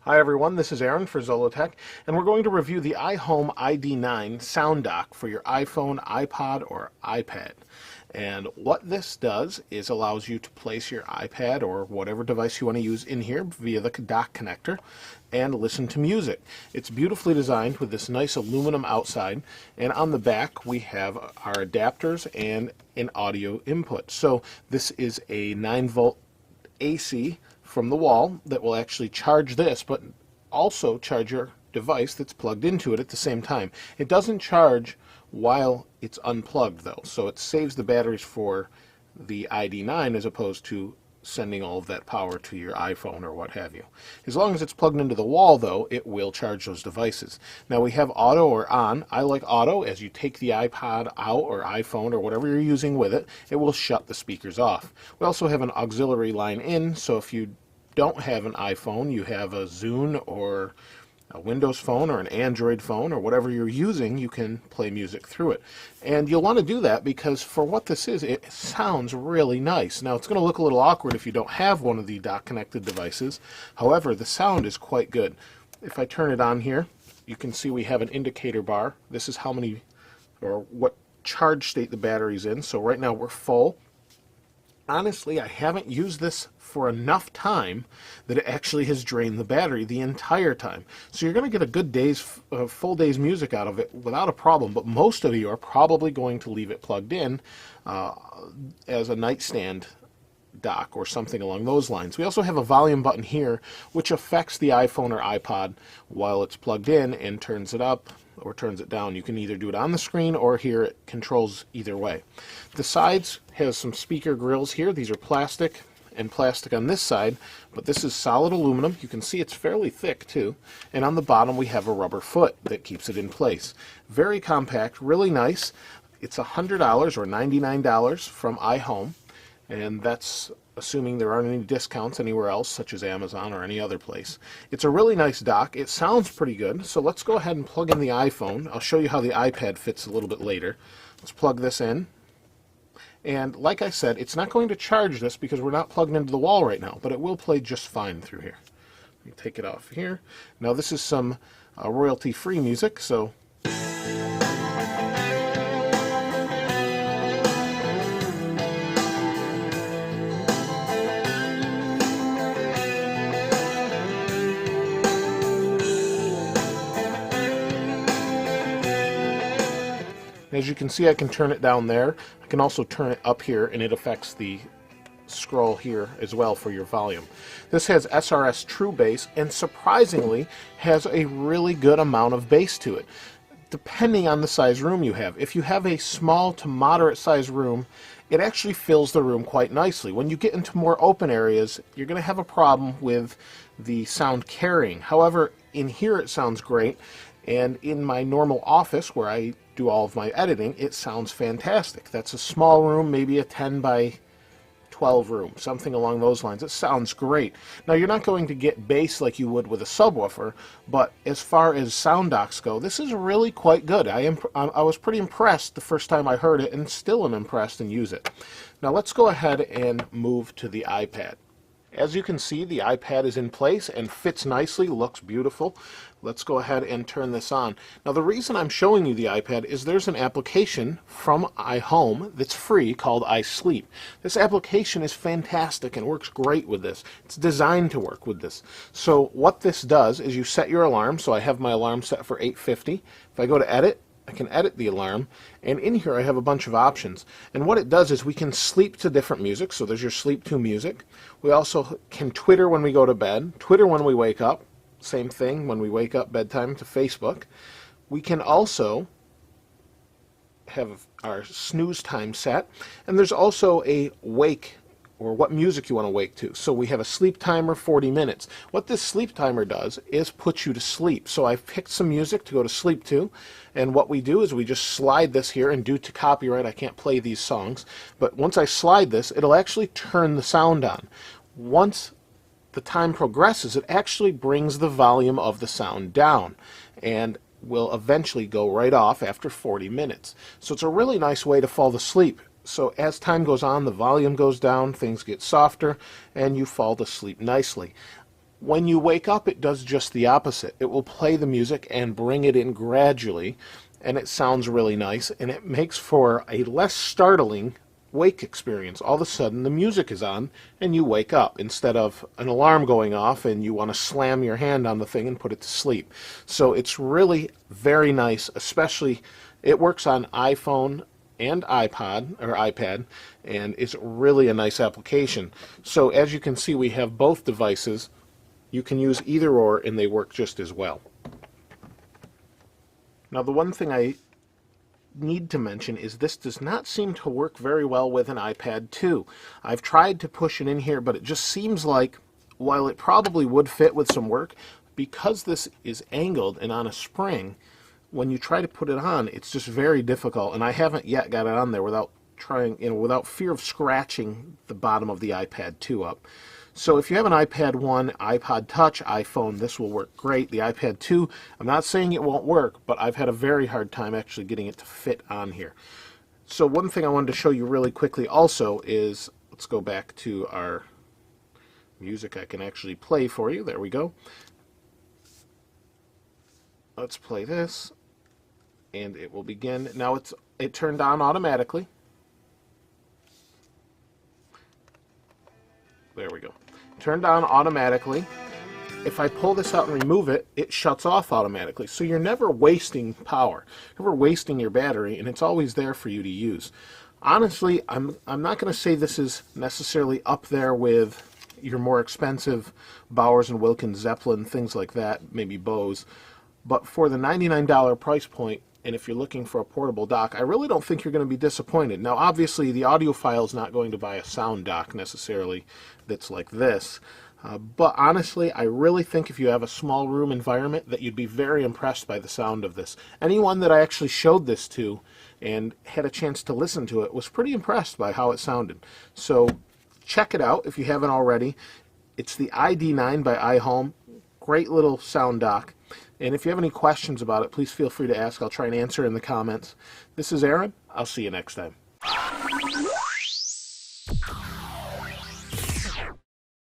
Hi everyone, this is Aaron for Zolotech, and we're going to review the iHome iD9 sound dock for your iPhone, iPod, or iPad. And what this does is allows you to place your iPad or whatever device you want to use in here via the dock connector and listen to music. It's beautifully designed with this nice aluminum outside, and on the back we have our adapters and an audio input. So this is a 9-volt AC from the wall that will actually charge this, but also charge your device that's plugged into it at the same time. It doesn't charge while it's unplugged though, so it saves the batteries for the iD9 as opposed to sending all of that power to your iPhone or what have you. As long as it's plugged into the wall though, it will charge those devices. Now we have auto or on. I like auto. As you take the iPod out or iPhone or whatever you're using with it, it will shut the speakers off. We also have an auxiliary line in, so if you don't have an iPhone, you have a Zune or a Windows phone or an Android phone or whatever you're using, you can play music through it. And you'll want to do that because for what this is, it sounds really nice. Now it's going to look a little awkward if you don't have one of the dock connected devices. However, the sound is quite good. If I turn it on here, you can see we have an indicator bar. This is how many or what charge state the battery's in. So right now we're full. Honestly, I haven't used this for enough time that it actually has drained the battery the entire time. So you're going to get a good full day's music out of it without a problem, but most of you are probably going to leave it plugged in as a nightstand dock or something along those lines. We also have a volume button here which affects the iPhone or iPod while it's plugged in and turns it up or turns it down. You can either do it on the screen or here it controls either way. The sides has some speaker grills here. These are plastic and plastic on this side, but this is solid aluminum. You can see it's fairly thick too. And on the bottom we have a rubber foot that keeps it in place. Very compact, really nice. It's $100 or $99 from iHome, and that's assuming there aren't any discounts anywhere else, such as Amazon or any other place. It's a really nice dock. It sounds pretty good, so let's go ahead and plug in the iPhone. I'll show you how the iPad fits a little bit later. Let's plug this in. And like I said, it's not going to charge this because we're not plugged into the wall right now, but it will play just fine through here. Let me take it off here. Now this is some royalty-free music, so as you can see, I can turn it down there. I can also turn it up here, and it affects the scroll here as well for your volume. This has SRS True Bass, and surprisingly has a really good amount of bass to it, depending on the size room you have. If you have a small to moderate size room, it actually fills the room quite nicely. When you get into more open areas, you're going to have a problem with the sound carrying. However, in here it sounds great, and in my normal office where I do all of my editing, it sounds fantastic. That's a small room, maybe a 10 by 12 room, something along those lines. It sounds great. Now you're not going to get bass like you would with a subwoofer, but as far as sound docks go, this is really quite good. I was pretty impressed the first time I heard it, and still am impressed and use it. Now let's go ahead and move to the iPad. As you can see, the iPad is in place and fits nicely, looks beautiful. Let's go ahead and turn this on. Now the reason I'm showing you the iPad is there's an application from iHome that's free called iSleep. This application is fantastic and works great with this. It's designed to work with this. So what this does is you set your alarm. So I have my alarm set for 8:50. If I go to edit, I can edit the alarm, and in here I have a bunch of options. And what it does is we can sleep to different music, so there's your sleep to music. We also can Twitter when we go to bed, Twitter when we wake up, same thing when we wake up bedtime to Facebook. We can also have our snooze time set, and there's also a wake or what music you want to wake to. So we have a sleep timer, 40 minutes. What this sleep timer does is put you to sleep. So I've picked some music to go to sleep to, and what we do is we just slide this here, and due to copyright I can't play these songs, but once I slide this, it'll actually turn the sound on. Once the time progresses, it actually brings the volume of the sound down, and will eventually go right off after 40 minutes. So it's a really nice way to fall asleep. So as time goes on, the volume goes down, things get softer, and you fall to sleep nicely. When you wake up, it does just the opposite. It will play the music and bring it in gradually, and it sounds really nice, and it makes for a less startling wake experience. All of a sudden, the music is on, and you wake up instead of an alarm going off and you want to slam your hand on the thing and put it to sleep. So it's really very nice, especially it works on iPhone and iPod or iPad, and it's really a nice application. So as you can see, we have both devices. You can use either or, and they work just as well. Now, the one thing I need to mention is this does not seem to work very well with an iPad 2. I've tried to push it in here, but it just seems like, while it probably would fit with some work, because this is angled and on a spring, when you try to put it on, it's just very difficult, and I haven't yet got it on there without trying, without fear of scratching the bottom of the iPad 2 up. So if you have an iPad 1, iPod Touch, iPhone, this will work great. The iPad 2, I'm not saying it won't work, but I've had a very hard time actually getting it to fit on here. So one thing I wanted to show you really quickly also is, let's go back to our music I can actually play for you. There we go. Let's play this, and it will begin. Now it turned on automatically. There we go. Turned on automatically. If I pull this out and remove it, it shuts off automatically. So you're never wasting power, never wasting your battery, and it's always there for you to use. Honestly, I'm not going to say this is necessarily up there with your more expensive Bowers and Wilkins Zeppelin, things like that, maybe Bose. But for the $99 price point, and if you're looking for a portable dock, I really don't think you're going to be disappointed. Now, obviously, the audiophile is not going to buy a sound dock necessarily that's like this. But honestly, I really think if you have a small room environment that you'd be very impressed by the sound of this. Anyone that I actually showed this to and had a chance to listen to it was pretty impressed by how it sounded. So check it out if you haven't already. It's the iD9 by iHome. Great little sound dock. And if you have any questions about it, please feel free to ask. I'll try and answer in the comments. This is Aaron. I'll see you next time.